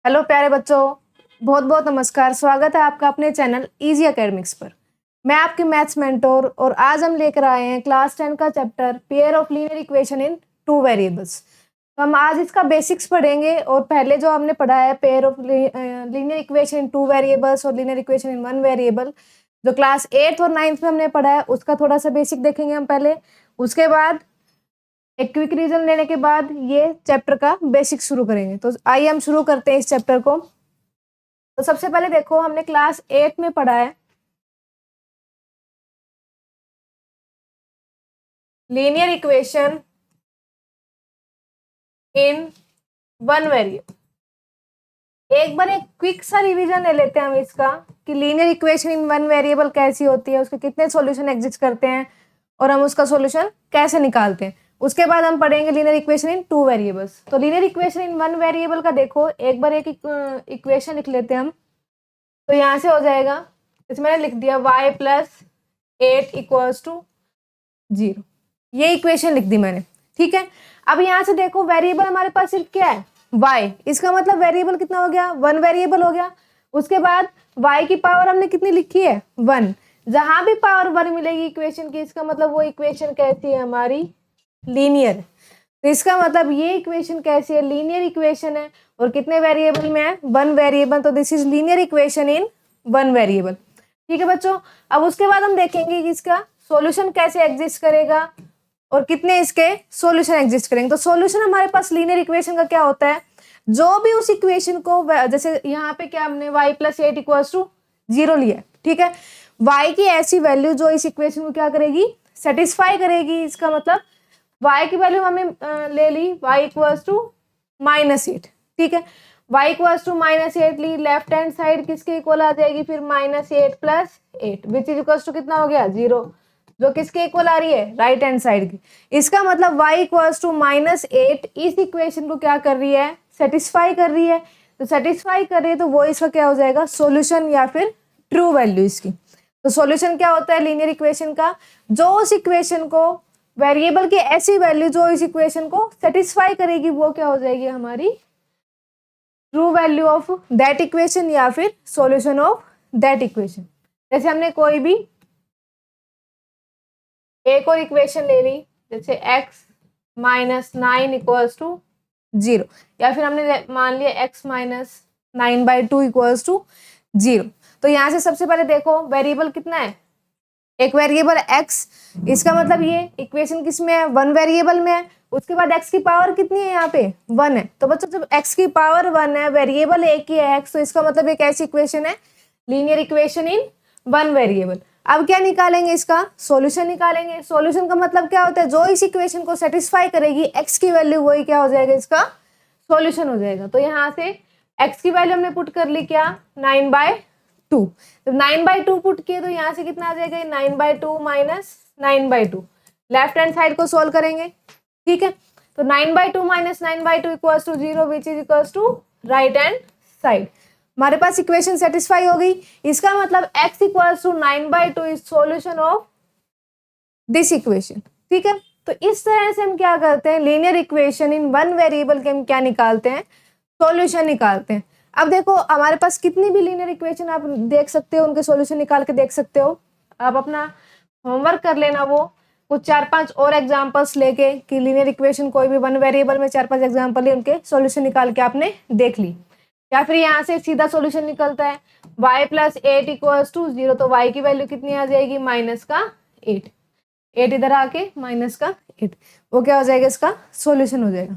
Hello प्यारे बच्चों, बहुत बहुत नमस्कार। स्वागत है आपका अपने चैनल इजी एकेडमिक्स पर। मैं आपकी मैथ्स मेंटोर और आज हम लेकर आए हैं क्लास 10 का chapter pair of linear equation in two variables. तो हम आज इसका बेसिक्स पढ़ेंगे और पहले जो हमने पढ़ा है pair of linear equation in two variables और linear equation in one variable, जो क्लास 8th और 9th में हमने पढ़ा है, उसका थोड़ा सा बेसिक देखेंगे हम पहले। उसके बाद एक क्विक रीजन लेने के बाद ये चैप्टर का बेसिक शुरू करेंगे। तो आइए हम शुरू करते हैं इस चैप्टर को। तो सबसे पहले देखो, हमने क्लास 8 में पढ़ा है linear equation in one variable. एक बार एक क्विक सा रिवीजन ले लेते हैं हम इसका कि linear equation in one variable कैसी होती है, उसके कितने सॉल्यूशन एग्जिस्ट करते हैं और हम उसका सॉल्यूशन कैसे निकालते हैं। उसके बाद हम पढ़ेंगे linear equation in two variables. तो linear equation in one variable का देखो, एक बार एक इक्वेशन लिख लेते हैं हम। तो यहाँ से हो जाएगा, इसमें मैंने लिख दिया y प्लस 8 इक्वल्स टू 0। ये इक्वेशन लिख दी मैंने, ठीक है। अब यहाँ से देखो, वेरिएबल हमारे पास सिर्फ क्या है, y। इसका मतलब वेरिएबल कितना हो गया, वन वेरिएबल हो गया। उसके बाद y की पावर हमने कितनी लिखी है, 1। जहां भी पावर 1 मिलेगी इक्वेशन की, इसका मतलब वो इक्वेशन कैसी है, हमारी लीनियर। तो इसका मतलब ये इक्वेशन कैसी है, लीनियर इक्वेशन है। और कितने वेरिएबल में है, वन वेरिएबल। तो this is linear equation in one variable, ठीक है बच्चों। अब उसके बाद हम देखेंगे कि इसका सॉल्यूशन कैसे एग्जिस्ट करेगा और कितने इसके सॉल्यूशन एग्जिस्ट करेंगे। तो सॉल्यूशन हमारे पास लीनियर इक्वेशन का क्या होता है, जो भी उस इक्वेशन को, जैसे यहाँ पे क्या हमने y प्लस 8 इक्वल्स टू 0 लिया है, ठीक है। y की ऐसी वैल्यू जो इस इक्वेशन को क्या करेगी, सेटिस्फाई करेगी। इसका मतलब y की वैल्यू हमने ले ली, y इक्वल्स टू -8, ठीक है। y इक्वल्स टू -8 ली, लेफ्ट हैंड साइड किसके इक्वल आ जाएगी फिर, -8 plus 8 which is equals to कितना हो गया, 0, जो किसके इक्वल आ रही है, राइट हैंड साइड की। इसका मतलब y इक्वल्स टू -8 इस इक्वेशन को क्या कर रही है, सेटिस्फाई कर रही है। तो सेटिस्फाई कर रही है तो वो इसका क्या हो जाएगा, सॉल्यूशन या फिर ट्रू वैल्यू इसकी। तो सॉल्यूशन क्या होता है लीनियर इक्वेशन का, जो उस इक्वेशन को, वेरिएबल की ऐसी वैल्यू जो इस इक्वेशन को सेटिस्फाई करेगी, वो क्या हो जाएगी, हमारी true value of that equation या फिर सॉल्यूशन ऑफ दैट इक्वेशन। जैसे हमने कोई भी एक और इक्वेशन ले ली, जैसे x माइनस 9 इक्वल्स टू 0, या फिर हमने मान लिया x माइनस 9/2 इक्वल्स टू 0। तो यहाँ से सबसे पहले देखो, वेरिएबल कितना है, एक वेरिएबल x। इसका मतलब ये इक्वेशन किस में है, वन वेरिएबल में है। उसके बाद x की पावर कितनी है, यहाँ पे 1 है। तो बच्चों जब x की पावर 1 है, वेरिएबल एक ही है x, तो इसका मतलब एक ऐसी इक्वेशन है linear equation in one variable. अब क्या निकालेंगे, इसका सॉल्यूशन निकालेंगे। सॉल्यूशन का मतलब क्या होता है, जो इस इक्वेशन को सेटिस्फाई करेगी x की वैल्यू, वही क्या हो जाएगा, इसका सॉल्यूशन हो जाएगा। तो यहाँ से x की वैल्यू हमने पुट कर ली, क्या, 9/2। तो 9/2 पुट किए तो यहाँ से कितना आ जाएगा, 9/2 माइनस 9/2। लेफ्ट हैंड साइड को सोल्व करेंगे, ठीक है। तो 9/2 minus 9/2 equals to 0 which is equals to right hand side. हमारे पास इक्वेशन सेटिस्फाई हो गई। इसका मतलब x equals to 9/2 is solution of this equation, ठीक है। तो इस तरह से हम क्या करते हैं, linear equation in one variable के हम क्या निकालते हैं, सॉल्यूशन निकालते हैं। अब देखो, हमारे पास कितनी भी लीनियर इक्वेशन आप देख सकते हो, उनके सॉल्यूशन निकाल के देख सकते हो। आप अपना होमवर्क कर लेना, वो कुछ 4-5 और एग्जांपल्स लेके कि लीनियर इक्वेशन कोई भी वन वेरिएबल में 4-5 एग्जांपल है, उनके सॉल्यूशन निकाल के आपने देख ली। या फिर यहाँ से सीधा सॉल्यूशन निकलता है, y प्लस 8 इक्वल्स टू 0। तो y की वैल्यू कितनी आ जाएगी, -8। 8 इधर आके -8, वो क्या हो जाएगा, इसका सॉल्यूशन हो जाएगा।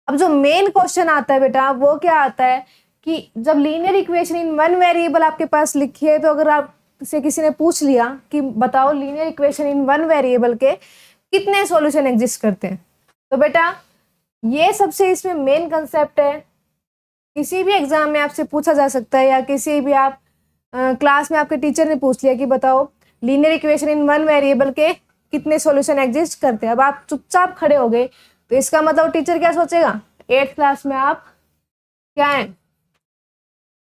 अब जो मेन क्वेश्चन आता है बेटा, वो क्या आता है कि जब linear equation in one variable आपके पास लिखी है, तो अगर आप से किसी ने पूछ लिया कि बताओ linear equation in one variable के कितने सॉल्यूशन एग्जिस्ट करते हैं, तो बेटा ये सबसे इसमें मेन कंसेप्ट है। किसी भी एग्जाम में आपसे पूछा जा सकता है, या किसी भी आप क्लास में आपके टीचर ने पूछ लिया कि बताओ linear equation in one variable के कितने सॉल्यूशन एग्जिस्ट करते हैं। अब आप चुपचाप खड़े हो गए, तो इसका मतलब टीचर क्या सोचेगा, 8th क्लास में आप क्या है,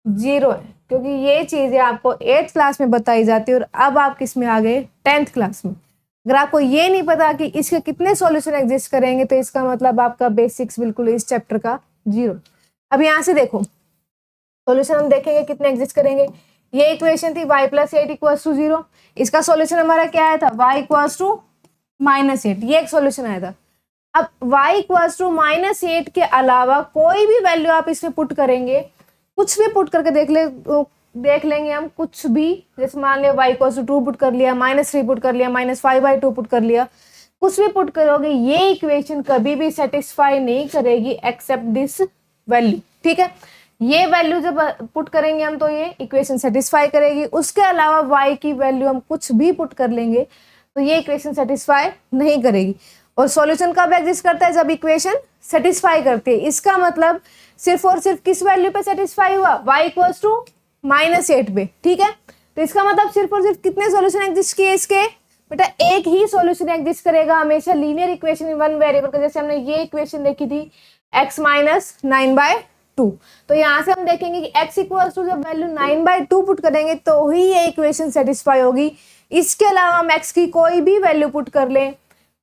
0 है, क्योंकि ये चीजें आपको 8th क्लास में बताई जाती है। और अब आप किस में आ गए, 10th क्लास में। अगर आपको ये नहीं पता कि इसके कितने सॉल्यूशन एग्जिस्ट करेंगे, तो इसका मतलब आपका बेसिक्स बिल्कुल इस चैप्टर का 0। अब यहाँ से देखो, सॉल्यूशन हम देखेंगे कितने एग्जिस्ट करेंगे। ये इक्वेशन थी y प्लस 8 इक्वल्स टू 0। इसका सॉल्यूशन हमारा क्या आया था, y इक्वल्स टू -8। ये एक सॉल्यूशन आया था। अब y इक्वल्स टू -8 के अलावा कोई भी वैल्यू आप इसमें पुट करेंगे, कुछ भी पुट करके देख लेंगे हम, कुछ भी, जैसे मान लिया y इक्वल्स टू 2 पुट कर लिया, -3 पुट कर लिया, -5/2 पुट कर लिया, कुछ भी पुट करोगे, ये इक्वेशन कभी भी सेटिस्फाई नहीं करेगी एक्सेप्ट दिस वैल्यू। ठीक है, ये वैल्यू जब पुट करेंगे हम तो ये इक्वेशन सेटिस्फाई करेगी। उसके अलावा y की वैल्यू हम कुछ भी पुट कर लेंगे तो ये इक्वेशन सेटिस्फाई नहीं करेगी। और सॉल्यूशन कब एग्जिस्ट करता है, जब इक्वेशन सेटिस्फाई करती है। इसका मतलब सिर्फ और सिर्फ किस वैल्यू पे सेटिस्फाई हुआ, y इक्वल्स टू -8 पे। ठीक है, तो इसका मतलब सिर्फ और सिर्फ कितने सॉल्यूशन एग्जिस्ट किए इसके, बेटा एक ही सॉल्यूशन एग्जिस्ट करेगा हमेशा linear equation in one variable का। जैसे हमने ये इक्वेशन देखी थी x माइनस 9/2, तो यहाँ से हम देखेंगे कि x इक्वल्स टू जब वैल्यू 9/2 पुट करेंगे तो ही ये इक्वेशन सेटिस्फाई होगी। इसके अलावा हम x की कोई भी वैल्यू पुट कर लें,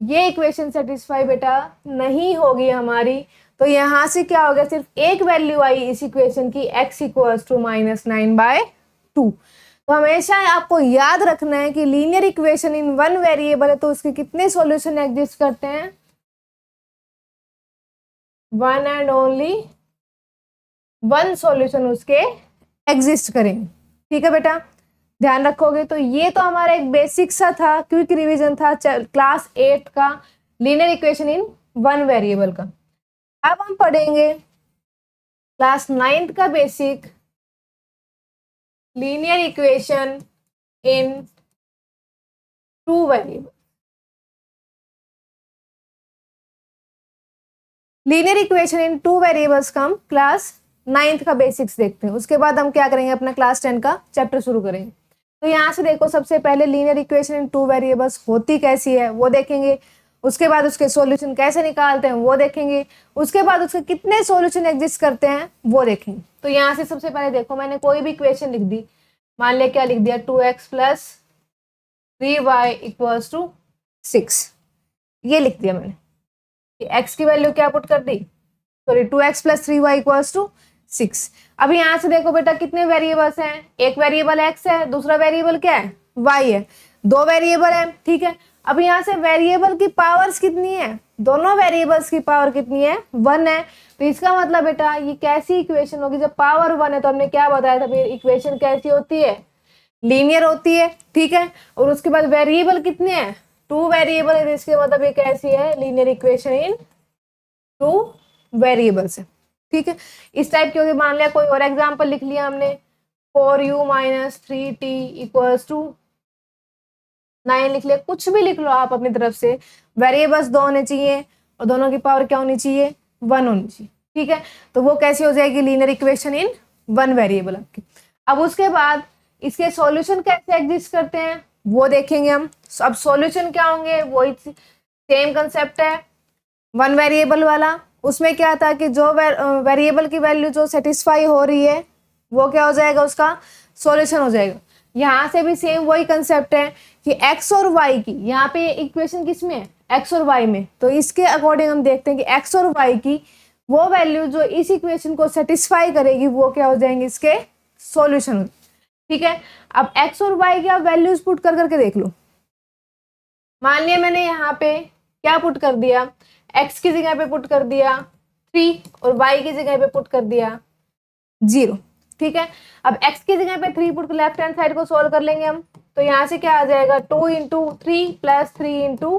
ये इक्वेशन सेटिस्फाई बेटा नहीं होगी हमारी। तो यहाँ से क्या हो गया, सिर्फ एक वैल्यू आई इस इक्वेशन की, x इक्वल्स टू -9/2। तो हमेशा आपको याद रखना है कि linear equation in one variable है तो उसके कितने सॉल्यूशन एग्जिस्ट करते हैं, one and only one solution उसके एग्जिस्ट करेंगे। ठीक है बेटा, ध्यान रखोगे। तो ये तो हमारा एक बेसिक सा था, क्विक रिवीजन था क्लास 8 का linear equation in one variable का। अब हम पढ़ेंगे क्लास 9 का basic linear equation in two variable. Linear equation in two variables का हम क्लास 9th का बेसिक्स देखते हैं। उसके बाद हम क्या करेंगे, अपना क्लास 10 का चैप्टर शुरू करेंगे। तो यहाँ से देखो, सबसे पहले linear equation in two variables होती कैसी है वो देखेंगे। उसके बाद उसके सॉल्यूशन कैसे निकालते हैं वो देखेंगे। उसके बाद उसके कितने सॉल्यूशन एग्जिस्ट करते हैं वो देखेंगे। तो यहाँ से सबसे पहले देखो, मैंने कोई भी इक्वेशन लिख दी, मान लिया क्या लिख दिया, 2x plus 3y equals to 6, ये लिख दिया मैंने। x की वैल्यू क्या पुट कर दी, sorry 2x plus 3y equals to 6। अब यहाँ से देखो बेटा कितने वेरिएबल्स हैं, एक वेरिएबल x है, दूसरा वेरिएबल क्या है, y है, दो वेरिएबल है। ठीक है, अब यहाँ से वेरिएबल की पावर्स कितनी है, दोनों वेरिएबल्स की पावर कितनी है, 1 है। तो इसका मतलब बेटा ये कैसी इक्वेशन होगी, जब पावर 1 है तो हमने क्या बताया था, इक्वेशन कैसी होती है, लीनियर होती है। ठीक है, और उसके बाद वेरिएबल कितने हैं, 2 वेरिएबल है, इसके मतलब ये कैसी है, linear equation in two variables है। ठीक है, इस टाइप की होगी। मान लिया कोई और एग्जाम्पल लिख लिया हमने, 4u minus 3t equals to 9 लिख लिया, कुछ भी लिख लो आप अपनी तरफ से, वेरिएबल्स 2 होने चाहिए और दोनों की पावर क्या होनी चाहिए, 1 होनी चाहिए। ठीक है, तो वो कैसी हो जाएगी, linear equation in one variable आपकी। अब उसके बाद इसके सॉल्यूशन कैसे एग्जिस्ट करते हैं वो देखेंगे हम। अब सॉल्यूशन क्या होंगे, वही सेम कंसेप्ट है वन वेरिएबल वाला। उसमें क्या था कि जो वेरिएबल की वैल्यू जो सेटिस्फाई हो रही है वो क्या हो जाएगा, उसका सॉल्यूशन हो जाएगा। यहाँ से भी सेम वही कंसेप्ट है कि x और y की, यहाँ पे इक्वेशन किस में है, x और y में, तो इसके अकॉर्डिंग हम देखते हैं कि x और y की वो वैल्यू जो इस इक्वेशन को सेटिस्फाई करेगी वो क्या हो जाएंगे, इसके सॉल्यूशन। ठीक है, अब x और y की आप वैल्यूज पुट कर करके देख लो। मान लिया मैंने यहाँ पे क्या पुट कर दिया, x की जगह पे पुट कर दिया 3 और y की जगह पे पुट कर दिया 0। ठीक है, अब x की जगह पे 3 पुट लेफ्ट हैंड साइड को सोल्व कर लेंगे हम, तो यहाँ से क्या आ जाएगा, 2 इंटू 3 प्लस 3 इंटू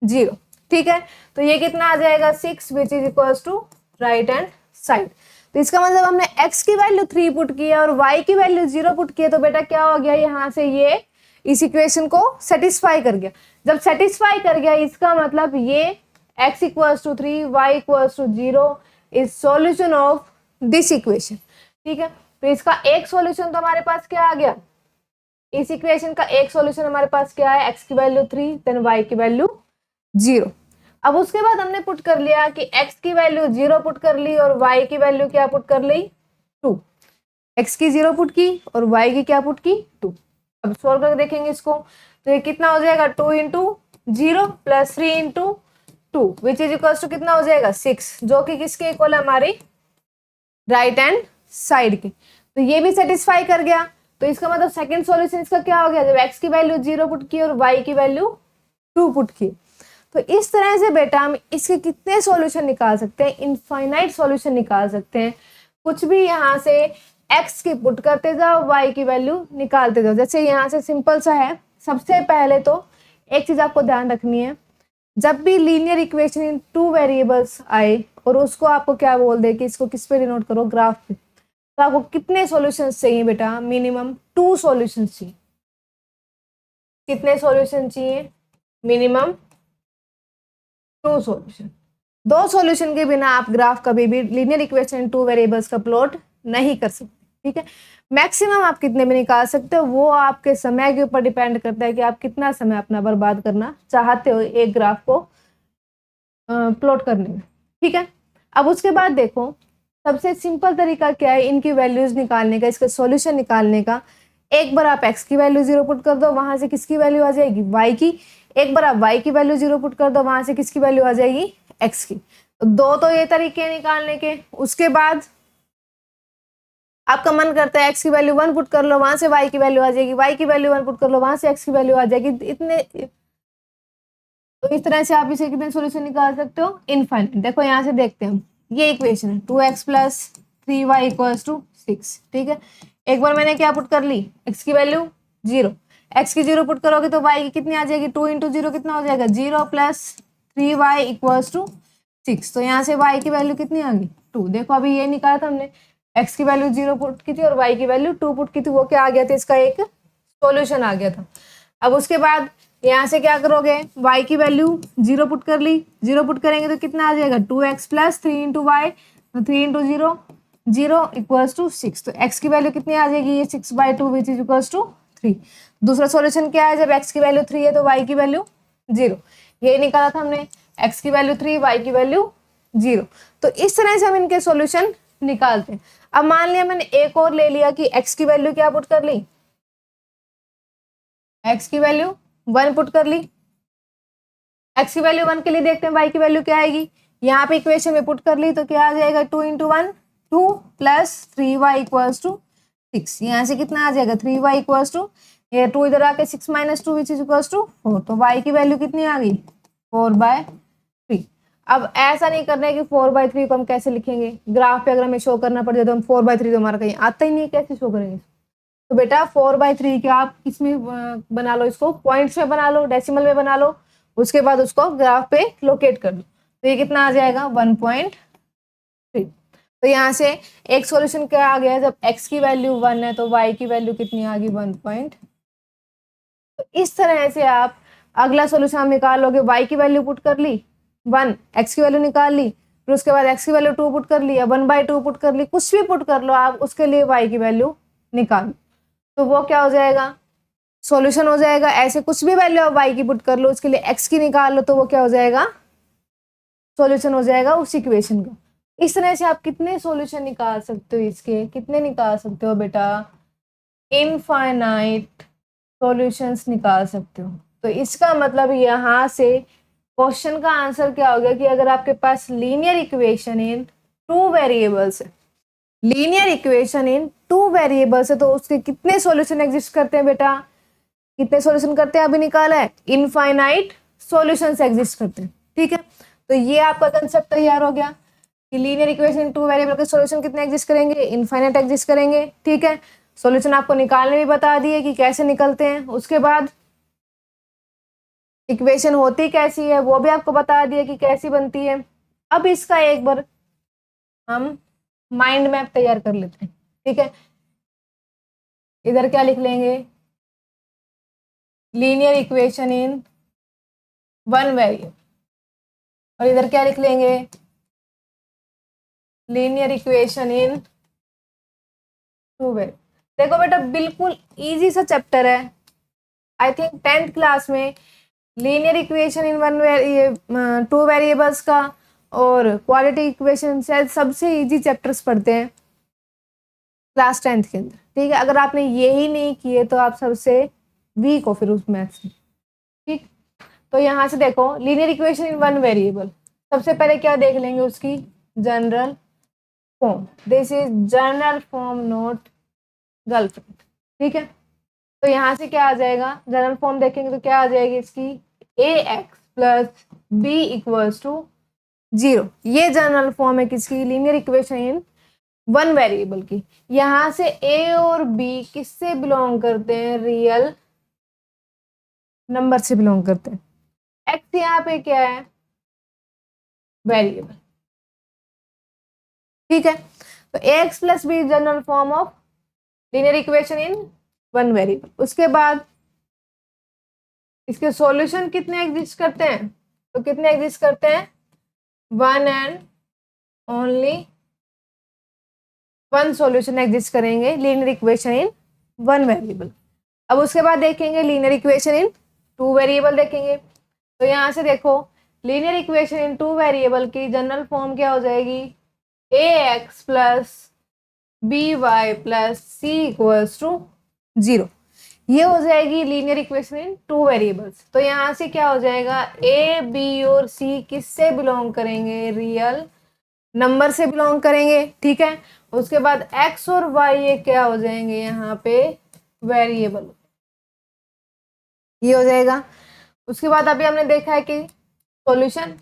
0। ठीक है, तो ये कितना आ जाएगा, 6 which is equals to right hand side. तो इसका मतलब हमने x की वैल्यू 3 पुट किया और y की वैल्यू 0 पुट किया, तो बेटा क्या हो गया, यहाँ से ये इस इक्वेशन को सेटिस्फाई कर गया। जब सेटिस्फाई कर गया इसका मतलब ये x equals to 3 y equals to 0 is solution of this equation. ठीक है, तो इसका एक सॉल्यूशन तो हमारे पास क्या आ गया, इस इक्वेशन का एक सॉल्यूशन हमारे पास क्या है, x की वैल्यू 3 देन y की वैल्यू 0। अब उसके बाद हमने पुट कर लिया कि x की वैल्यू 0 पुट कर ली और y की वैल्यू क्या पुट कर ली, 2। x की 0 पुट की और y की क्या पुट की, 2। अब सोल्व करके देखेंगे इसको, तो ये कितना हो जाएगा, 2 into 0 plus 3 into 2 which is equals to कितना हो जाएगा, 6, जो कि किसके इक्वल है, हमारी राइट हैंड साइड के, तो ये भी सेटिस्फाई कर गया। तो इसका मतलब सेकंड सॉल्यूशन इसका क्या हो गया, जब x की वैल्यू 0 पुट की और y की वैल्यू 2 पुट की। तो इस तरह से बेटा हम इसके कितने सॉल्यूशन निकाल सकते हैं, इनफाइनाइट सॉल्यूशन निकाल सकते हैं। कुछ भी यहाँ से x की पुट करते जाओ, y की वैल्यू निकालते जाओ। जैसे यहाँ से सिंपल सा है, सबसे पहले तो एक चीज आपको ध्यान रखनी है, जब भी लीनियर इक्वेशन इन 2 वेरिएबल्स आए और उसको आपको क्या बोल दे कि इसको किस पे डिनोट करो, ग्राफ पे, तो आपको कितने सॉल्यूशंस चाहिए बेटा, मिनिमम 2 सॉल्यूशंस चाहिए। कितने सॉल्यूशन चाहिए, मिनिमम 2 सॉल्यूशन। 2 सॉल्यूशन के बिना आप ग्राफ कभी भी लीनियर इक्वेशन इन 2 वेरिएबल्स का प्लॉट नहीं कर सकते, ठीक है। मैक्सिमम आप कितने में निकाल सकते हो वो आपके समय के ऊपर डिपेंड करता है कि आप कितना समय अपना बर्बाद करना चाहते हो एक ग्राफ को प्लॉट करने में, ठीक है। अब उसके बाद देखो सबसे सिंपल तरीका क्या है इनकी वैल्यूज निकालने का, इसका सॉल्यूशन निकालने का। एक बार आप x की वैल्यू 0 पुट कर दो, वहां से किसकी वैल्यू आ जाएगी, y की। एक बार आप y की वैल्यू 0 पुट कर दो, वहां से किसकी वैल्यू आ जाएगी, x की। तो दो तो ये तरीके हैं निकालने के। उसके बाद आपका मन करता है x की वैल्यू 1 पुट कर लो, वहां से y की वैल्यू आ जाएगी, y की वैल्यू 1 पुट कर लो, वहां से x की वैल्यू आ जाएगी। इतने, तो इस तरह से आप इसे कितने सॉल्यूशन निकाल सकते हो, इनफाइनाइट। देखो यहाँ से देखते हैं हम, ये इक्वेशन है 2x plus 3y equals to 6, ठीक है। एक बार मैंने क्या पुट कर ली, x की वैल्यू 0, x की 0 पुट करोगे तो y की कितनी आ जाएगी, 2 इंटू 0 कितना हो जाएगा, 0 प्लस 3y इक्वल्स टू 6। तो यहाँ से y की वैल्यू कितनी आ गई, 2। देखो अभी ये निकाला था हमने, x की वैल्यू 0 पुट की थी और y की वैल्यू 2 पुट की थी, वो क्या आ गया था, इसका एक सॉल्यूशन आ गया था। अब उसके बाद यहाँ से क्या करोगे, y की वैल्यू 0 पुट कर ली, 0 पुट करेंगे तो कितना आ जाएगा, 2x प्लस 3 इंटू वाई, तो 3 इंटू 0 0 इक्वल्स टू 6। तो x की वैल्यू कितनी आ जाएगी, ये 6/2 विच इज इक्वल्स टू 3। दूसरा सॉल्यूशन क्या है, जब x की वैल्यू 3 है तो y की वैल्यू 0, ये निकाला था हमने, x की वैल्यू 3, y की वैल्यू 0। तो इस तरह से हम इनके सॉल्यूशन निकालते हैं। अब मान लिया मैंने एक और ले लिया कि x की वैल्यू क्या पुट कर ली, x की वैल्यू 1 पुट कर ली। x की वैल्यू 1 के लिए देखते हैं y की वैल्यू क्या आएगी, यहाँ पे इक्वेशन में पुट कर ली तो क्या आ जाएगा, 2 into 1 2 plus 3y equals to 6। यहाँ से कितना आ जाएगा, 3y इक्वल्स टू, ये 2 इधर आके 6 minus 2 which is equals to 4। तो y की वैल्यू कितनी आ गई, 4/3। अब ऐसा नहीं करना है कि 4/3 को हम कैसे लिखेंगे, ग्राफ पे अगर हमें शो करना पड़ जाए तो हम 4/3 तो हमारा कहीं आता ही नहीं है, कैसे शो करेंगे। तो बेटा 4/3 के आप किसमें बना लो, इसको पॉइंट्स में बना लो, डेसिमल में बना लो, उसके बाद उसको ग्राफ पे लोकेट कर लो। तो ये कितना आ जाएगा, 1.3। तो यहाँ से एक सॉल्यूशन क्या आ गया, जब x की वैल्यू 1 है तो y की वैल्यू कितनी आ गई, 1. तो इस तरह से आप अगला सॉल्यूशन निकालोगे, y की वैल्यू पुट कर ली 1, x की वैल्यू निकाल ली, फिर उसके बाद x की वैल्यू 2 पुट कर ली या 1/2 पुट कर ली, कुछ भी पुट कर लो आप, उसके लिए y की वैल्यू निकालो, तो वो क्या हो जाएगा, सॉल्यूशन हो जाएगा। ऐसे कुछ भी वैल्यू आप y की पुट कर लो, उसके लिए x की निकाल लो, तो वो क्या हो जाएगा, सॉल्यूशन हो जाएगा उस इक्वेशन का। इस तरह से आप कितने सॉल्यूशन निकाल सकते हो, इसके कितने निकाल सकते हो बेटा, इनफाइनाइट सॉल्यूशंस निकाल सकते हो। तो इसका मतलब यहाँ से क्वेश्चन का आंसर क्या हो गया कि अगर आपके पास लीनियर इक्वेशन इन 2 वेरिएबल्स है, लीनियर इक्वेशन इन 2 वेरिएबल्स है, तो उसके कितने सॉल्यूशन एग्जिस्ट करते हैं बेटा, कितने सॉल्यूशन करते हैं, अभी निकाला है, इनफाइनाइट सॉल्यूशंस एग्जिस्ट करते हैं, ठीक है। तो ये आपका कंसेप्ट तैयार हो गया कि लीनियर इक्वेशन इन 2 वेरिएबल के सॉल्यूशन कितने एग्जिस्ट करेंगे, इनफाइनाइट एग्जिस्ट करेंगे, ठीक है। सॉल्यूशन आपको निकालने भी बता दिए कि कैसे निकलते हैं, उसके बाद इक्वेशन होती कैसी है वो भी आपको बता दिया कि कैसी बनती है। अब इसका एक बार हम माइंड मैप तैयार कर लेते हैं, ठीक है। इधर क्या लिख लेंगे, लीनियर इक्वेशन इन 1 वेरिएबल, और इधर क्या लिख लेंगे, लीनियर इक्वेशन इन 2 वेरिएबल। देखो बेटा बिल्कुल इजी सा चैप्टर है, आई थिंक 10th क्लास में लीनियर इक्वेशन इन 2 वेरिएबल्स का और क्वालिटी इक्वेशन शायद सबसे इजी चैप्टर्स पढ़ते हैं क्लास 10th के अंदर, ठीक है। अगर आपने यही नहीं किए तो आप सबसे वीक हो फिर उस मैथ्स में, ठीक। तो यहाँ से देखो लीनियर इक्वेशन इन 1 वेरिएबल, सबसे पहले क्या देख लेंगे, उसकी general form, this is general form not girlfriend. ठीक है, तो यहाँ से क्या आ जाएगा, जनरल फॉर्म देखेंगे तो क्या आ जाएगी इसकी, a x plus b equals to 0। ये जनरल फॉर्म है किसकी, linear equation in one variable की। यहां से ए और बी किससे बिलोंग करते हैं, रियल नंबर से बिलोंग करते हैं। एक्स यहाँ पे क्या है, वेरिएबल। ठीक है, तो a x plus b general form of linear equation in one variable. उसके बाद इसके सॉल्यूशन कितने एग्जिस्ट करते हैं, तो कितने एग्जिस्ट करते हैं, one and only one solution exist करेंगे linear equation in one variable. अब उसके बाद देखेंगे linear equation in two variable देखेंगे। तो यहां से देखो linear equation in two variable की जनरल फॉर्म क्या हो जाएगी, a x plus b y plus c equals to 0। ये हो जाएगी linear equation in two variables. तो यहाँ से क्या हो जाएगा, ए बी और सी किससे बिलोंग करेंगे, रियल नंबर से बिलोंग करेंगे। ठीक है, उसके बाद एक्स और वाई ये क्या हो जाएंगे यहाँ पे, वेरिएबल, ये हो जाएगा। उसके बाद अभी हमने देखा है कि सॉल्यूशन,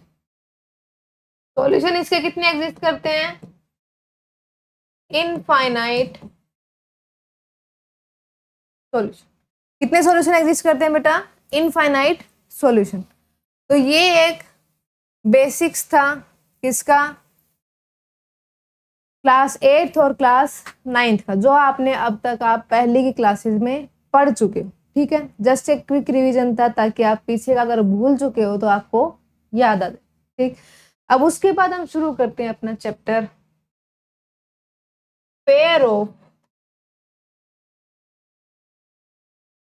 सॉल्यूशन इसके कितने एग्जिस्ट करते हैं, इनफाइनाइट सॉल्यूशन। कितने सॉल्यूशन एग्जिस्ट करते हैं बेटा, इनफाइनाइट सॉल्यूशन। तो ये एक बेसिक्स था किसका, क्लास 8th और क्लास 9th का, जो आपने अब तक आप पहले की क्लासेस में पढ़ चुके हो। ठीक है, जस्ट एक क्विक रिवीजन था ताकि आप पीछे का अगर भूल चुके हो तो आपको याद आ जाए। ठीक, अब उसके बाद हम शुरू करते हैं अपना chapter pair of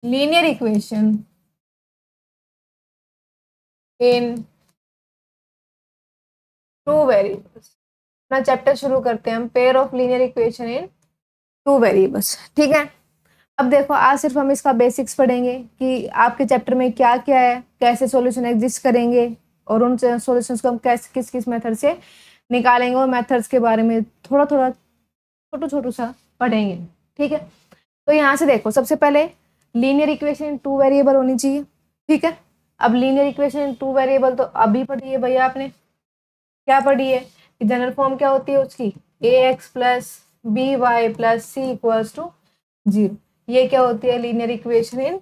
linear equation in two variables. अपना चैप्टर शुरू करते हैं हम, pair of linear equation in two variables. ठीक है, अब देखो आज सिर्फ हम इसका बेसिक्स पढ़ेंगे कि आपके चैप्टर में क्या क्या है, कैसे सॉल्यूशन एग्जिस्ट करेंगे और उन सॉल्यूशंस को हम कैसे किस किस मेथड से निकालेंगे, और मेथड्स के बारे में थोड़ा थोड़ा छोटू छोटू सा पढ़ेंगे। ठीक है, तो यहाँ से देखो सबसे पहले linear equation in two variable होनी चाहिए। ठीक है, अब linear equation in two variable तो अभी पढ़ी है भैया आपने, क्या पढ़ी है कि जनरल फॉर्म क्या होती है उसकी, a x plus b y plus c equals to 0। ये क्या होती है, linear equation in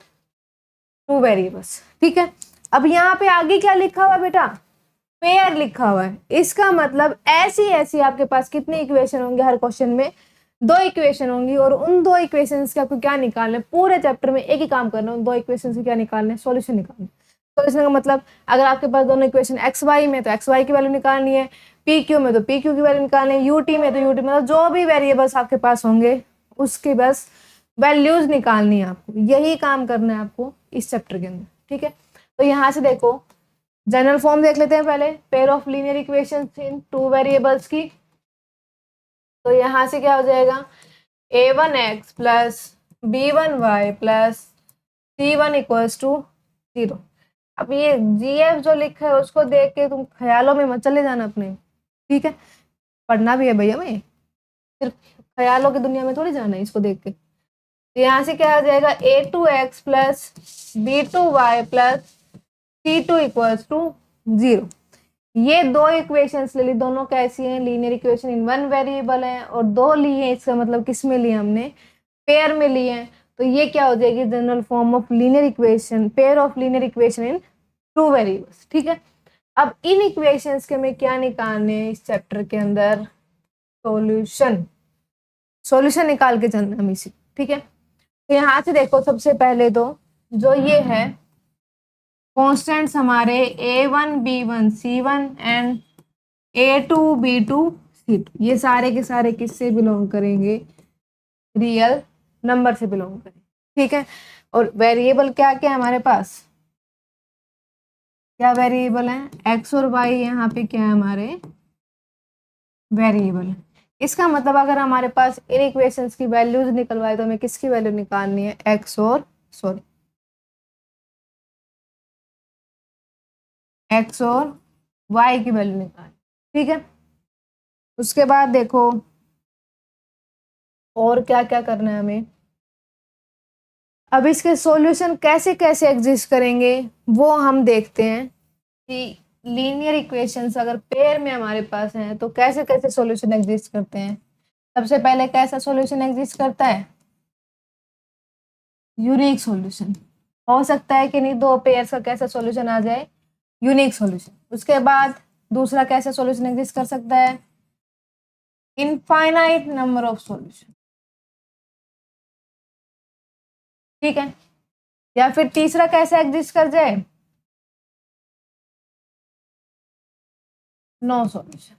two variables. ठीक है, अब यहाँ पे आगे क्या लिखा हुआ है बेटा, पेयर लिखा हुआ है। इसका मतलब ऐसी ऐसी आपके पास कितने इक्वेशन होंगे, हर क्वेश्चन में 2 इक्वेशन होंगी, और उन 2 इक्वेशंस के आपको क्या निकालना है, पूरे चैप्टर में एक ही काम करना है, उन 2 इक्वेशन से क्या निकालना है, सॉल्यूशन निकालना है। सॉल्यूशन का मतलब अगर आपके पास दोनों इक्वेशन एक्स वाई में तो एक्स वाई की वैल्यू निकालनी है, पी क्यू में तो पी क्यू की वैल्यू निकालनी है, यूटी में तो यूटी में, मतलब जो भी वेरिएबल्स आपके पास होंगे उसकी बस वैल्यूज निकालनी है आपको। यही काम करना है आपको इस चैप्टर के अंदर। ठीक है, तो यहाँ से देखो जनरल फॉर्म देख लेते हैं पहले, pair of linear equations in two variables की। तो यहाँ से क्या हो जाएगा, a1x plus b1y plus c1 equals to 0। अब ये जीएफ जो लिखा है उसको देख के तुम ख्यालों में मत चले जाना अपने। ठीक है, पढ़ना भी है भैया, मैं सिर्फ ख्यालों की दुनिया में थोड़ी जाना है इसको देख के। तो यहाँ से क्या आ जाएगा, a2x plus b2y plus c2 equals to 0। ये 2 इक्वेशंस ले ली, दोनों कैसी हैं, linear equation in one variable है, और 2 लिए हैं, इसका मतलब किस में लिए हमने, पेयर में लिए हैं। तो ये क्या हो जाएगी, general form of linear equation, pair of linear equation in two variables. ठीक है, अब इन इक्वेशंस के में क्या निकालने हैं इस चैप्टर के अंदर, सॉल्यूशन, सॉल्यूशन निकाल के चलना हम इसी। ठीक है, तो यहाँ से देखो सबसे पहले तो जो ये है कॉन्स्टेंट्स हमारे a1 b1 c1 and a2 b2 c2, ये सारे के सारे किससे बिलोंग करेंगे, रियल नंबर से बिलोंग करेंगे। ठीक है, और वेरिएबल क्या क्या है हमारे पास, क्या वेरिएबल है, x और y यहाँ पे क्या है हमारे वेरिएबल है। इसका मतलब अगर हमारे पास इन इक्वेशंस की वैल्यूज निकलवाए तो हमें किसकी वैल्यू निकालनी है, x और x और y की वैल्यू निकालनी। ठीक है, उसके बाद देखो और क्या क्या करना है हमें। अब इसके सॉल्यूशन कैसे कैसे एग्जिस्ट करेंगे वो हम देखते हैं कि लीनियर इक्वेशंस अगर पेयर में हमारे पास हैं तो कैसे कैसे सॉल्यूशन एग्जिस्ट करते हैं। सबसे पहले कैसा सॉल्यूशन एग्जिस्ट करता है, यूनिक सॉल्यूशन। हो सकता है कि नहीं दो पेयर्स का कैसा सॉल्यूशन आ जाए, यूनिक सॉल्यूशन। उसके बाद दूसरा कैसा सॉल्यूशन एग्जिस्ट कर सकता है, इनफाइनाइट नंबर ऑफ सॉल्यूशन, ठीक है। या फिर तीसरा कैसा एग्जिस्ट कर जाए, नो सॉल्यूशन,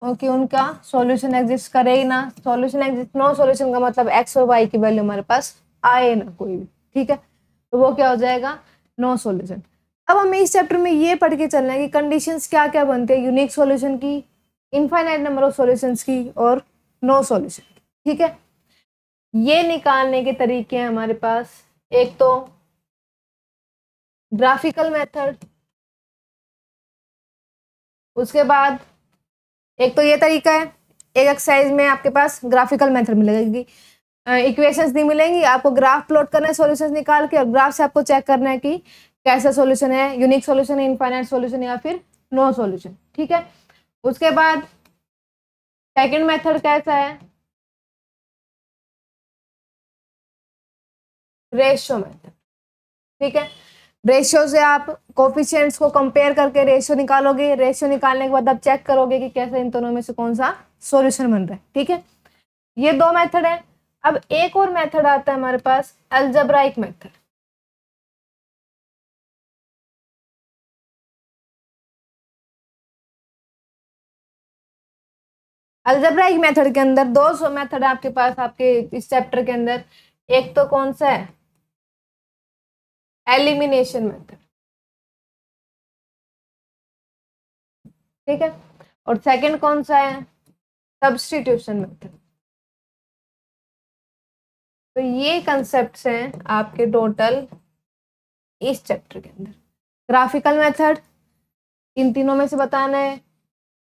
क्योंकि उनका सॉल्यूशन एग्जिस्ट करे ही ना। सॉल्यूशन एग्जिस्ट, नो सॉल्यूशन का मतलब एक्स और वाई की वैल्यू हमारे पास आए ना कोई भी, ठीक है। तो वो क्या हो जाएगा, नो सॉल्यूशन। अब हमें इस चैप्टर में ये पढ़ के चलना है कि कंडीशंस क्या क्या बनते हैं यूनिक सॉल्यूशन की, इनफाइनाइट नंबर ऑफ सॉल्यूशंस की और नो सॉल्यूशन की, ठीक है। ये निकालने के तरीके हैं हमारे पास, एक तो ग्राफिकल मेथड, उसके बाद एक तो ये तरीका है, एक एक्सरसाइज में आपके पास ग्राफिकल मेथड मिलेगी। इक्वेशंस नहीं मिलेंगी, आपको ग्राफ प्लॉट करना है सॉल्यूशंस निकाल के, और ग्राफ से आपको चेक करना है कि कैसा सॉल्यूशन है, यूनिक सॉल्यूशन है, इनफाइनाइट सॉल्यूशन या फिर नो सॉल्यूशन, ठीक है। उसके बाद सेकंड मेथड कैसा है, रेशियो मेथड, ठीक है। रेशियो से आप कोफिशिएंट्स को कंपेयर करके रेशियो निकालोगे, रेशियो निकालने के बाद आप चेक करोगे कि कैसे इन दोनों में से कौन सा सॉल्यूशन बन रहा है, ठीक है। ये दो मेथड है। अब एक और मेथड आता है हमारे पास, अलजेब्राइक मेथड। अलजेब्राइक मेथड के अंदर दो मेथड आपके पास आपके इस चैप्टर के अंदर, एक तो कौन सा है, एलिमिनेशन मेथड, ठीक है। और सेकंड कौन सा है, सब्स्टिट्यूशन मेथड। तो ये कंसेप्ट्स हैं आपके टोटल इस चैप्टर के अंदर। ग्राफिकल मेथड, इन तीनों में से बताना है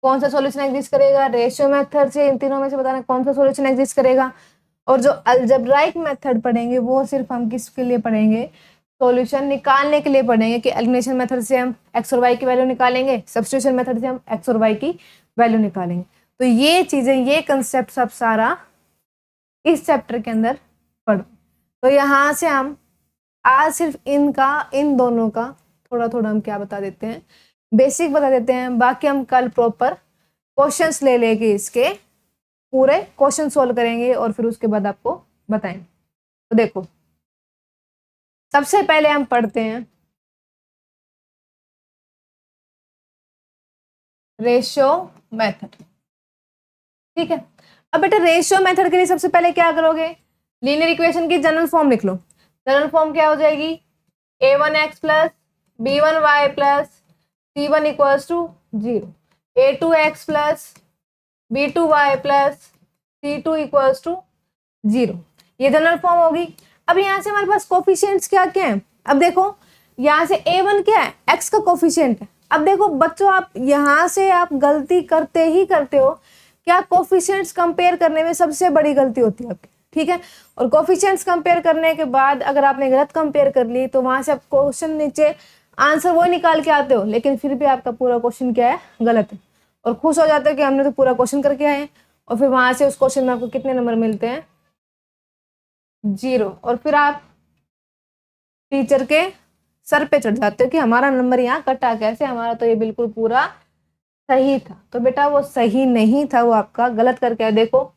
कौन सा सॉल्यूशन एग्जिस्ट करेगा। रेशियो मेथड से इन तीनों में से बताना है कौन सा सॉल्यूशन एग्जिस्ट करेगा। और जो अलजेब्राइक मेथड पढ़ेंगे वो सिर्फ हम किसके लिए पढ़ेंगे, सॉल्यूशन निकालने के लिए पढ़ेंगे। कि एलिमिनेशन मेथड से हम एक्स और वाई की वैल्यू निकालेंगे, सब्स्टिट्यूशन मेथड से हम एक्स और वाई की वैल्यू निकालेंगे। तो ये चीजें, ये कंसेप्ट सब सारा इस चैप्टर के अंदर पढ़ो। तो यहाँ से हम आज सिर्फ इन दोनों का थोड़ा थोड़ा हम क्या बता देते हैं, बेसिक बता देते हैं। बाकी हम कल प्रॉपर क्वेश्चंस ले लेके इसके पूरे क्वेश्चन सोल्व करेंगे और फिर उसके बाद आपको बताएंगे। तो देखो, सबसे पहले हम पढ़ते हैं रेशियो मेथड, ठीक है। अब बेटा रेशियो मेथड के लिए सबसे पहले क्या करोगे, लीनियर इक्वेशन की जनरल फॉर्म लिख लो। जनरल फॉर्म क्या हो जाएगी, a1x plus b1y plus c1 equals to 0, a2x plus b2y plus c2 equals to 0। ये जनरल फॉर्म होगी। अब यहाँ से हमारे पास कोफिशिएंट्स क्या क्या है, अब देखो यहाँ से a1 क्या है, x का कोफिशिएंट है। अब देखो बच्चों, आप यहाँ से आप गलती करते ही करते हो, क्या कोफिशिएंट्स कंपेयर करने में सबसे बड़ी गलती होती है आपकी, ठीक है। और कोफिशिएंट्स कंपेयर करने के बाद अगर आपने गलत कंपेयर कर ली तो वहां से आप क्वेश्चन नीचे आंसर वो निकाल के आते हो, लेकिन फिर भी आपका पूरा क्वेश्चन क्या है, गलत है। और खुश हो जाते हो कि हमने तो पूरा क्वेश्चन करके आए हैं। और फिर वहां से उस क्वेश्चन में आपको कितने नंबर मिलते हैं, 0। और फिर आप टीचर के सर पे चढ़ जाते हो कि हमारा नंबर यहाँ कटा कैसे, हमारा तो ये बिल्कुल पूरा सही था। तो बेटा वो सही नहीं था, वो आपका गलत करके है। देखो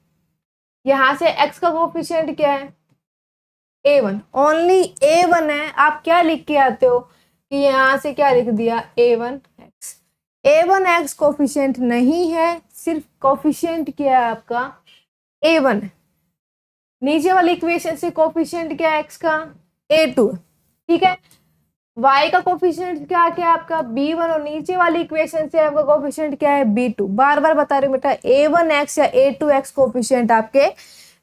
यहाँ से x का कोफिशिएंट क्या है, a1, ओनली a1 है। आप क्या लिख के आते हो कि यहाँ से क्या लिख दिया, a1x। a1x कोफिशिएंट नहीं है, सिर्फ कोफिशिएंट क्या है आपका, a1 है। नीचे वाली इक्वेशन से कोफिशिएंट क्या है x का, a2, ठीक है। y का कोफिशिएंट क्या क्या आपका, b1, और नीचे वाली इक्वेशन से आपका कोफिशिएंट क्या है, b2। बार बार बता रही हूँ बेटा, a1x या a2x कोफिशिएंट आपके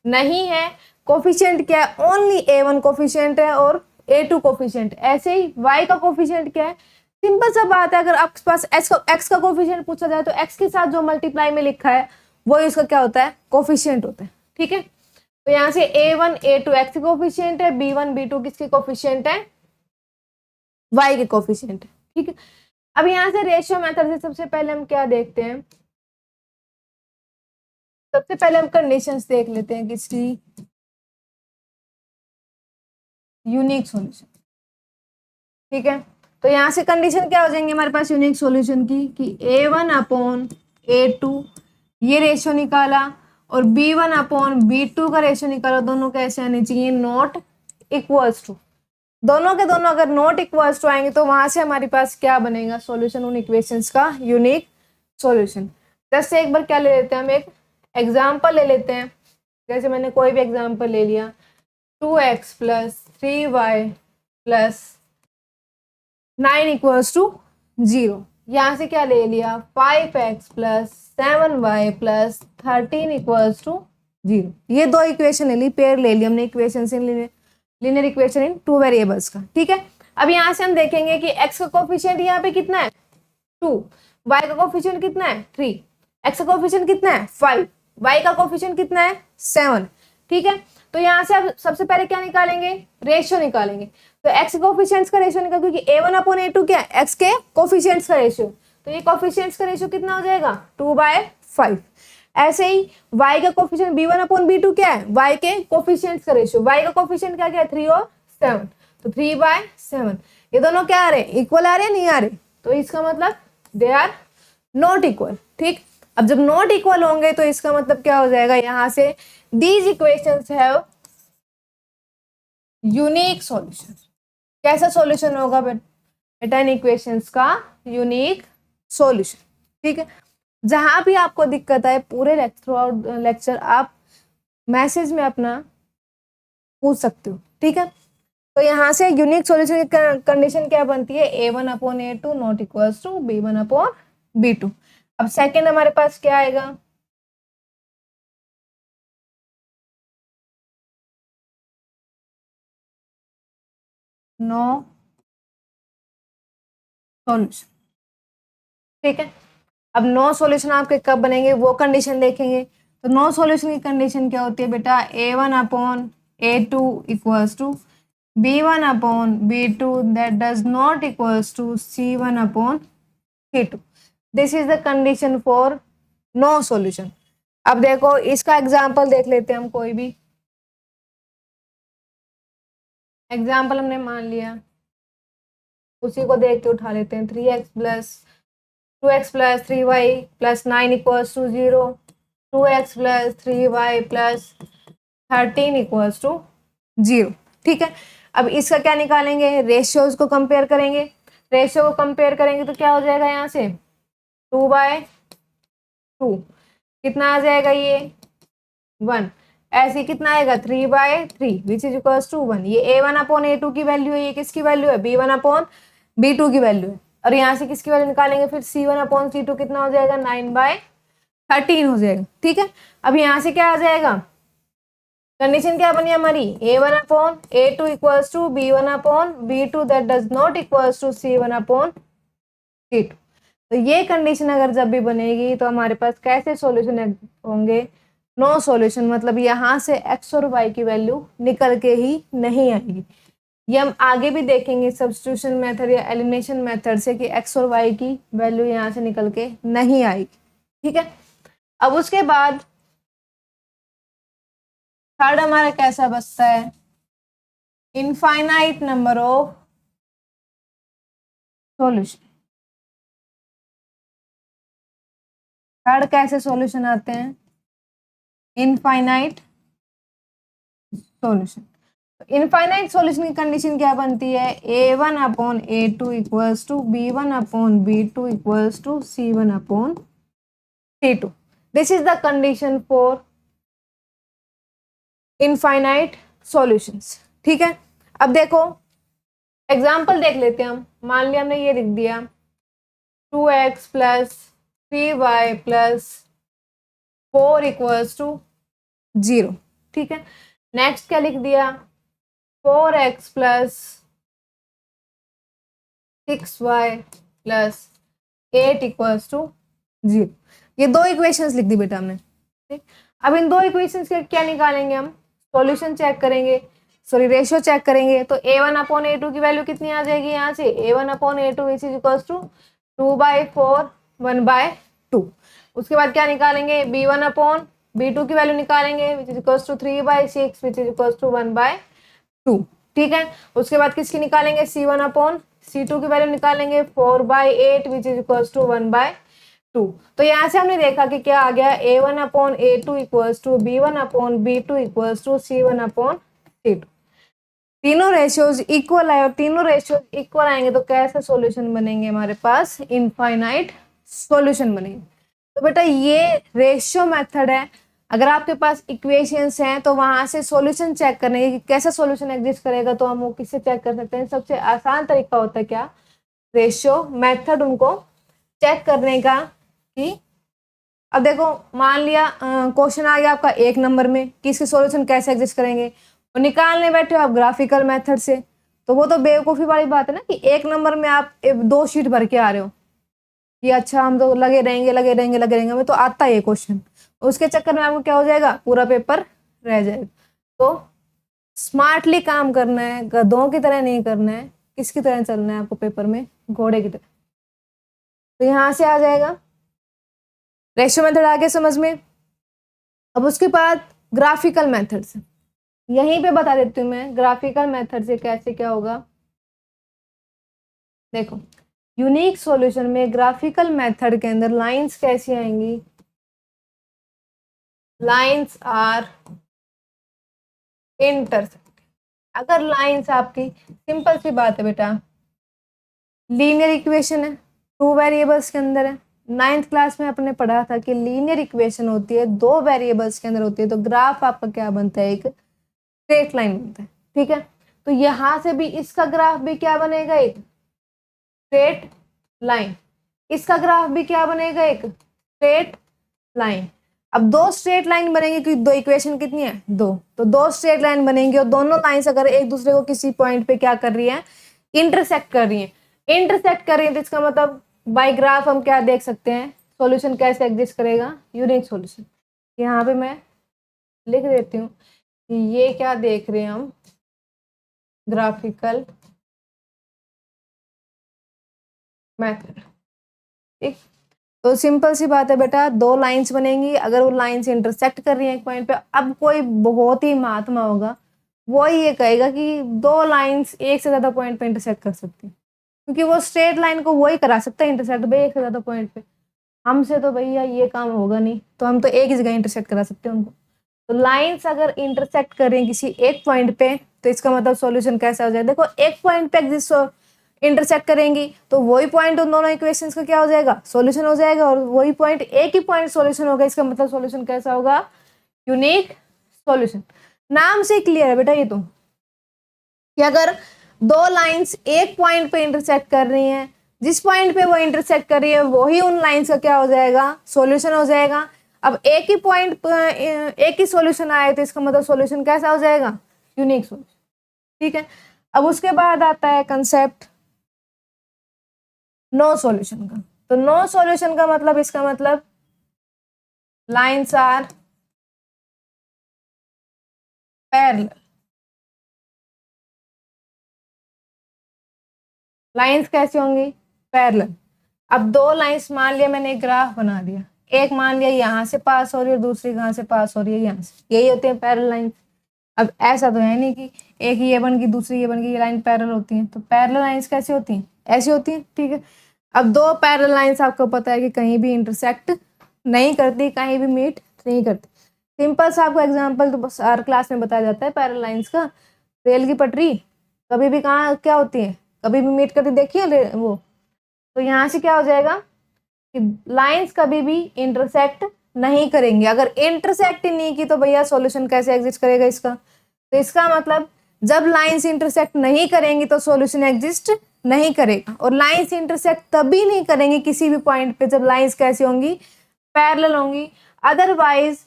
नहीं है। कोफिशिएंट क्या है, ओनली a1 कोफिशिएंट है और a2 कोफिशिएंट। ऐसे ही y का कोफिशिएंट क्या है, सिंपल सा बात है। अगर आपके पास x का कोफिशिएंट पूछा जाए तो x के साथ जो मल्टीप्लाई में लिखा है वही उसका क्या होता है, कोफिशिएंट होता है, ठीक है। तो यहाँ से a1 a2 x के कोफिशिएंट है, b1 b2 किसके कोफिशिएंट है, y के कोफिशिएंट है। ठीक है, अब यहाँ से रेशियो मेथड से सबसे पहले हम क्या देखते हैं, सबसे पहले हम कंडीशंस देख लेते हैं किसकी, यूनिक सॉल्यूशन। ठीक है, तो यहाँ से कंडीशन क्या हो जाएंगे हमारे पास यूनिक सॉल्यूशन की, कि a1 अपॉन a2 ये रेशियो निकाला, और b1 अपॉन b2 का रेशियो निकाला, दोनों कैसे आने चाहिए, नॉट इक्वल्स टू, दोनों के दोनों अगर नॉट इक्वल्स टू आएंगे तो वहां से हमारे पास क्या बनेगा, सॉल्यूशन उन इक्वेशंस का यूनिक सॉल्यूशन। जैसे एक बार क्या ले लेते हैं, हम एक एग्जाम्पल ले लेते हैं, जैसे मैंने कोई भी एग्जाम्पल ले लिया, 2x plus 3y plus 9 equals to 0, यहाँ से क्या ले लिया, 5x plus 7y plus 13 equals to 0, ये दो इक्वेशन ले ली, पेयर ले ली हमने इक्वेशन से, linear equation in two variables का। ठीक है, अब यहाँ से हम देखेंगे कि x का कोफिशिएंट यहाँ पे कितना है 2, y का कोफिशिएंट कितना है 3, x का कोफिशिएंट कितना है 5, y का कोफिशिएंट कितना है 7। ठीक है, तो यहाँ से अब सबसे पहले क्या निकालेंगे, रेशियो निकालेंगे। तो x कोफिशिएंट्स का रेशियो निकाल, क्योंकि a1 अपॉन a2 क्या है, x के कोफिशिएंट्स का रेशियो, तो ये कोफिशिएंट्स का रेशियो कितना हो जाएगा 2/5। ऐसे ही y का कोफिशिएंट b1 अपॉन b2 क्या है, y के कोफिशिएंट्स का रेशियो, y का कोफिशिएंट क्या है 3 और 7, तो 3/7, ये दोनों क्या आ रहे हैं, इक्वल आ रहे हैं, नहीं आ रहे, तो इसका मतलब दे आर नॉट इक्वल। ठीक, अब जब नॉट इक्वल होंगे तो इसका मतलब क्या हो जाएगा, यहाँ से these equations have unique solution. कैसा सॉल्यूशन होगा बेटा, इन इक्वेशंस का यूनिक सॉल्यूशन। ठीक है, जहां भी आपको दिक्कत आए पूरे लेक्चर आप मैसेज में अपना पूछ सकते हो। ठीक है, तो यहाँ से यूनिक सॉल्यूशन की कंडीशन क्या बनती है, a1 upon a2 not equals to b1 upon b2। अब सेकेंड हमारे पास क्या आएगा, नो सॉल्यूशन। ठीक है, अब नो सॉल्यूशन आपके कब बनेंगे वो कंडीशन देखेंगे। तो नो सॉल्यूशन की कंडीशन क्या होती है बेटा, a1 upon a2 equals to b1 upon b2 that does not equals to c1 upon c2। This is the condition for no solution. अब देखो इसका एग्जाम्पल देख लेते हैं हम, कोई भी एग्जाम्पल हमने मान लिया, उसी को देख के उठा लेते हैं, 3x plus 2x plus 3y plus 9 equals to 0, 2x plus 3y plus 13 equals to 0। ठीक है, अब इसका क्या निकालेंगे, रेशियोज को कंपेयर करेंगे, रेशियो को कंपेयर करेंगे तो क्या हो जाएगा, यहाँ से 2/2 कितना आ जाएगा, ये 1, ऐसे कितना आएगा 3/3 विच इज इक्वल्स टू 1। ये a1 अपॉन a2 की वैल्यू है, ये किसकी वैल्यू है, b1 अपॉन b2 की वैल्यू है, और यहाँ से किसकी वैल्यू निकालेंगे, फिर c1 अपॉन c2 कितना हो जाएगा, 9/13 हो जाएगा। ठीक है, अब यहाँ से क्या आ जाएगा, कंडीशन क्या बनी हमारी, a1 upon a2 equals to b1 upon b2 that does not equals to c1 upon c2। तो ये कंडीशन अगर जब भी बनेगी तो हमारे पास कैसे सॉल्यूशन होंगे, नो सॉल्यूशन, मतलब यहाँ से x और y की वैल्यू निकल के ही नहीं आएगी। ये हम आगे भी देखेंगे सब्स्टिट्यूशन मेथड या एलिमिनेशन मेथड से कि x और y की वैल्यू यहाँ से निकल के नहीं आएगी। ठीक है, अब उसके बाद थर्ड हमारा कैसा बचता है, infinite number of solution. Third कैसे सॉल्यूशन आते हैं, इनफाइनाइट सॉल्यूशन। इनफाइनाइट सॉल्यूशन की कंडीशन क्या बनती है, a1 upon a2 equals to b1 upon b2 equals to c1 upon c2। This is the condition for infinite solutions. ठीक है, अब देखो एग्जाम्पल देख लेते हैं हम, मान लिया हमने ये लिख दिया 2x plus 3y plus 4 equals to 0। ठीक है, नेक्स्ट क्या लिख दिया, 4x plus 6y plus 8 equals to 0। ये दो इक्वेशंस लिख दी बेटा हमने। ठीक, अब इन दो इक्वेशंस के क्या निकालेंगे हम, सॉल्यूशन चेक करेंगे, सॉरी रेशियो चेक करेंगे, तो a1/a2 की वैल्यू कितनी आ जाएगी यहाँ से, a1/a2 which is equals to 2/4 1/2। उसके बाद क्या निकालेंगे, b1/b2 की वैल्यू निकालेंगे which is equals to 3/6 which is equals to 1/2। ठीक है, उसके बाद किसकी निकालेंगे, c1/c2 की वैल्यू निकालेंगे 4/8 विच इज इक्वल्स टू 1/2। तो यहाँ से हमने देखा कि क्या आ गया, a1/a2 equals to b1/b2 equals to c1/c2। तीनों रेशियोज इक्वल आए और तीनों रेशियोज इक्वल आएंगे तो कैसे सॉल्यूशन बनेंगे, हमारे पास इनफाइनाइट सॉल्यूशन बनेंगे। तो बेटा ये रेशियो मेथड है। अगर आपके पास इक्वेशंस हैं तो वहां से सॉल्यूशन चेक करने की कैसा सॉल्यूशन एग्जिस्ट करेगा, तो हम वो किससे चेक कर सकते हैं, सबसे आसान तरीका होता है क्या, रेशियो मेथड उनको चेक करने का। कि अब देखो मान लिया क्वेश्चन आ गया आपका 1 नंबर में कि इसके सॉल्यूशन कैसे एग्जिस्ट करेंगे, और निकालने बैठे हो आप ग्राफिकल मेथड से, तो वो तो बेवकूफ़ी वाली बात है ना कि 1 नंबर में आप 2 शीट भर के आ रहे हो कि अच्छा हम तो लगे रहेंगे, हमें तो आता है ये क्वेश्चन, उसके चक्कर में आपको क्या हो जाएगा, पूरा पेपर रह जाएगा। तो स्मार्टली काम करना है, गधों की तरह नहीं करना है, किसकी तरह चलना है आपको पेपर में, घोड़े की तरह। तो यहाँ से आ जाएगा रेशियो मेथड, आगे समझ में। अब उसके बाद ग्राफिकल मेथड से, यहीं पे बता देती हूँ मैं ग्राफिकल मेथड से कैसे क्या होगा। देखो यूनिक सॉल्यूशन में ग्राफिकल मेथड के अंदर लाइंस कैसी आएंगी, लाइंस आर इंटरसेक्ट। अगर लाइंस आपकी, सिंपल सी बात है बेटा, लीनियर इक्वेशन है, 2 वेरिएबल्स के अंदर है। 9th क्लास में अपने पढ़ा था कि लीनियर इक्वेशन होती है 2 वेरिएबल्स के अंदर होती है, तो ग्राफ आपका क्या बनता है, एक स्ट्रेट लाइन बनता है। ठीक है, तो यहां से भी इसका ग्राफ भी क्या बनेगा, एक स्ट्रेट लाइन, इसका ग्राफ भी क्या बनेगा, एक स्ट्रेट लाइन। अब 2 स्ट्रेट लाइन बनेंगे क्योंकि 2 इक्वेशन कितनी है, 2, तो 2 स्ट्रेट लाइन बनेंगे और दोनों लाइंस अगर एक दूसरे को किसी पॉइंट पे क्या कर रही है, इंटरसेक्ट कर रही है, तो इसका मतलब बाय ग्राफ हम क्या देख सकते हैं, सॉल्यूशन कैसे एग्जिस्ट करेगा, यूनिक सॉल्यूशन। यहाँ पे मैं लिख देती हूँ कि ये क्या देख रहे हैं हम, ग्राफिकल मेथड। ठीक, तो सिंपल सी बात है बेटा, 2 लाइंस बनेंगी, अगर वो लाइंस इंटरसेक्ट कर रही है एक पॉइंट पे, अब कोई बहुत ही महात्मा होगा वो ये कहेगा कि 2 लाइंस एक से ज्यादा पॉइंट पे इंटरसेक्ट कर सकती है, क्योंकि वो स्ट्रेट लाइन को वही करा सकता है इंटरसेक्ट भाई एक से ज्यादा पॉइंट पे। हमसे तो भैया ये काम होगा नहीं, तो हम तो एक ही जगह इंटरसेक्ट करा सकते हैं उनको। तो लाइंस अगर इंटरसेक्ट कर रही हैं किसी एक पॉइंट पे, तो इसका मतलब सॉल्यूशन कैसा हो जाए, देखो एक पॉइंट पे एग्जिस्ट इंटरसेक्ट करेंगी तो वही पॉइंट उन दोनों इक्वेशंस का क्या हो जाएगा, सॉल्यूशन हो जाएगा, और वही पॉइंट एक ही पॉइंट सॉल्यूशन होगा, इसका मतलब सॉल्यूशन कैसा होगा, यूनिक सॉल्यूशन। नाम से क्लियर है बेटा ये तो, कि अगर 2 लाइंस एक पॉइंट पे इंटरसेक्ट कर रही हैं, जिस पॉइंट पे वो इंटरसेक्ट कर रही है वही उन लाइंस का क्या हो जाएगा, सॉल्यूशन हो जाएगा। अब एक ही पॉइंट एक ही सॉल्यूशन आए तो इसका मतलब सॉल्यूशन कैसा हो जाएगा, यूनिक सॉल्यूशन। ठीक है, अब उसके बाद आता है कंसेप्ट नो सॉल्यूशन का। तो नो सॉल्यूशन का मतलब, इसका मतलब लाइंस आर पैरेलल, लाइंस कैसी होंगी, पैरेलल। अब 2 लाइंस मान लिया मैंने एक ग्राफ बना दिया, एक मान लिया यहाँ से पास हो रही है और दूसरी कहाँ से पास हो रही है, यहाँ से, यही होते हैं पैरेलल लाइंस। अब ऐसा तो है नहीं कि एक ये बन गई दूसरी ये बन गई, ये लाइन पैरेलल होती है। तो पैरेलल लाइंस कैसी होती हैं, ऐसी होती हैं। ठीक है, अब 2 पैरेलल लाइंस आपको पता है कि कहीं भी इंटरसेक्ट नहीं करती, कहीं भी मीट नहीं करती। सिंपल सा आपको एग्जाम्पल तो बस हर क्लास में बताया जाता है पैरेलल लाइंस का। रेल की पटरी कभी भी कहाँ क्या होती है, कभी भी मीट करती, देखिए वो। तो यहाँ से क्या हो जाएगा कि लाइंस कभी भी इंटरसेक्ट नहीं करेंगे। अगर इंटरसेक्ट ही नहीं की तो भैया सॉल्यूशन कैसे एग्जिस्ट करेगा इसका, तो इसका मतलब जब लाइंस इंटरसेक्ट नहीं करेंगी तो सॉल्यूशन एग्जिस्ट नहीं करेगा। और लाइंस इंटरसेक्ट तभी नहीं करेंगे किसी भी पॉइंट पे जब लाइंस कैसी होंगी, पैरेलल होंगी। अदरवाइज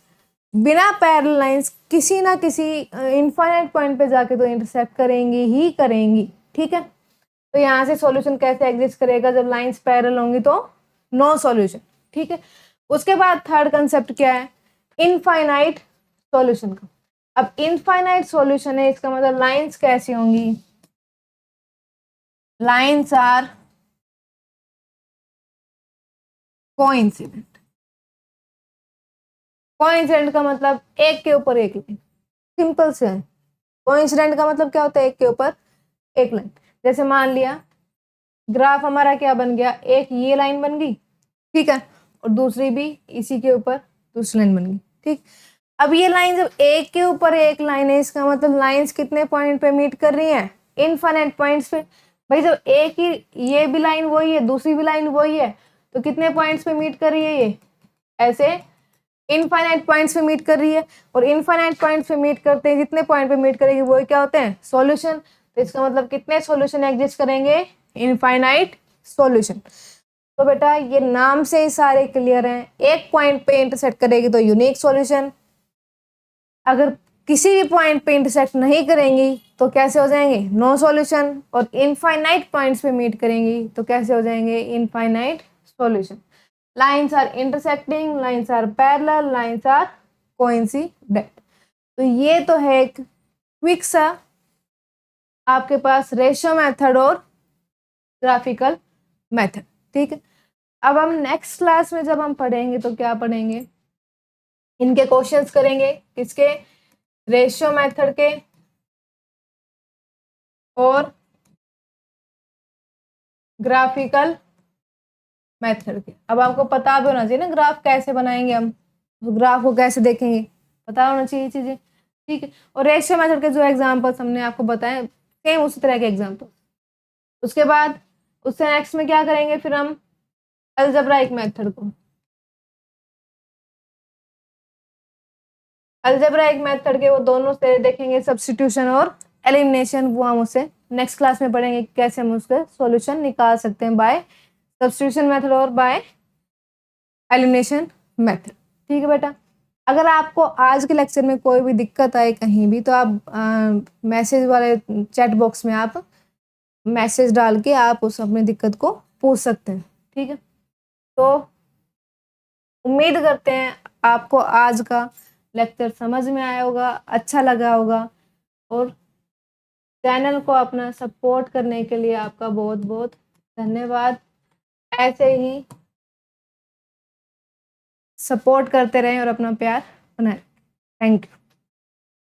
बिना पैरेलल लाइंस किसी ना किसी इनफाइनाइट पॉइंट पे जाके तो इंटरसेक्ट करेंगी ही करेंगी। ठीक है, तो यहाँ से सॉल्यूशन कैसे एग्जिस्ट करेगा, जब लाइंस पैरेलल होंगी तो नो सॉल्यूशन। ठीक है, उसके बाद थर्ड कंसेप्ट क्या है, इनफाइनाइट सॉल्यूशन का। अब इनफाइनाइट सॉल्यूशन है, इसका मतलब लाइंस कैसी होंगी, लाइंस आर कोइंसिडेंट। कोइंसिडेंट का मतलब एक के ऊपर एक लाइन, सिंपल से है। कोइंसिडेंट का मतलब क्या होता है, एक के ऊपर एक लाइन। जैसे मान लिया ग्राफ हमारा क्या बन गया, एक ये लाइन बन गई, ठीक है, और दूसरी भी इसी के ऊपर दूसरी लाइन बन गई, ठीक। अब ये लाइन जब एक के ऊपर एक लाइन है, इसका मतलब लाइंस कितने पॉइंट पे मीट कर रही हैं, इनफाइनाइट पॉइंट्स पे। भाई जब एक ही, ये भी लाइन वही है, दूसरी भी लाइन वही है, तो कितने पॉइंट्स पे मीट कर रही है ये, ऐसे इनफाइनाइट पॉइंट्स पे मीट कर रही है। और इनफाइनाइट पॉइंट्स पे मीट करते हैं, जितने पॉइंट पे मीट करेगी वो क्या होते हैं, सॉल्यूशन। तो इसका मतलब कितने सॉल्यूशन एग्जिस्ट करेंगे, इनफाइनाइट सॉल्यूशन। तो बेटा ये नाम से ही सारे क्लियर हैं, एक पॉइंट पे इंटरसेक्ट करेगी तो यूनिक सॉल्यूशन, अगर किसी भी पॉइंट पे इंटरसेक्ट नहीं करेंगी तो कैसे हो जाएंगे, नो सॉल्यूशन। और इनफाइनाइट पॉइंट्स पे मीट करेंगी तो कैसे हो जाएंगे, infinite solution. Lines are intersecting, lines are parallel, lines are coincident. तो ये तो है एक क्विक सा आपके पास रेशियो मेथड और ग्राफिकल मेथड, ठीक है। अब हम नेक्स्ट क्लास में जब हम पढ़ेंगे तो क्या पढ़ेंगे, इनके क्वेश्चंस करेंगे, किसके, रेशियो मेथड के और ग्राफिकल मेथड के। अब आपको पता भी होना चाहिए ना ग्राफ कैसे बनाएंगे हम, ग्राफ को कैसे देखेंगे, पता होना चाहिए चीजें, ठीक है। और रेशियो मेथड के जो एग्जांपल्स हमने आपको बताए, सेम उसी तरह के एग्जांपल। उसके बाद उससे नेक्स्ट में क्या करेंगे, फिर हम अलजेब्राइक मेथड को, अलजेब्राइक मेथड के वो दोनों से देखेंगे, सब्स्टिट्यूशन और एलिमिनेशन, वो हम उसे नेक्स्ट क्लास में पढ़ेंगे कैसे हम उसका सॉल्यूशन निकाल सकते हैं बाय सब्स्टिट्यूशन मेथड और बाय एलिमिनेशन मेथड, ठीक है बेटा। अगर आपको आज के लेक्चर में कोई भी दिक्कत आए कहीं भी, तो आप मैसेज वाले चैट बॉक्स में आप मैसेज डाल के आप उस अपनी दिक्कत को पूछ सकते हैं, ठीक है। तो उम्मीद करते हैं आपको आज का लेक्चर समझ में आया होगा, अच्छा लगा होगा, और चैनल को अपना सपोर्ट करने के लिए आपका बहुत बहुत धन्यवाद। ऐसे ही सपोर्ट करते रहें और अपना प्यार बनाएं। Thank you.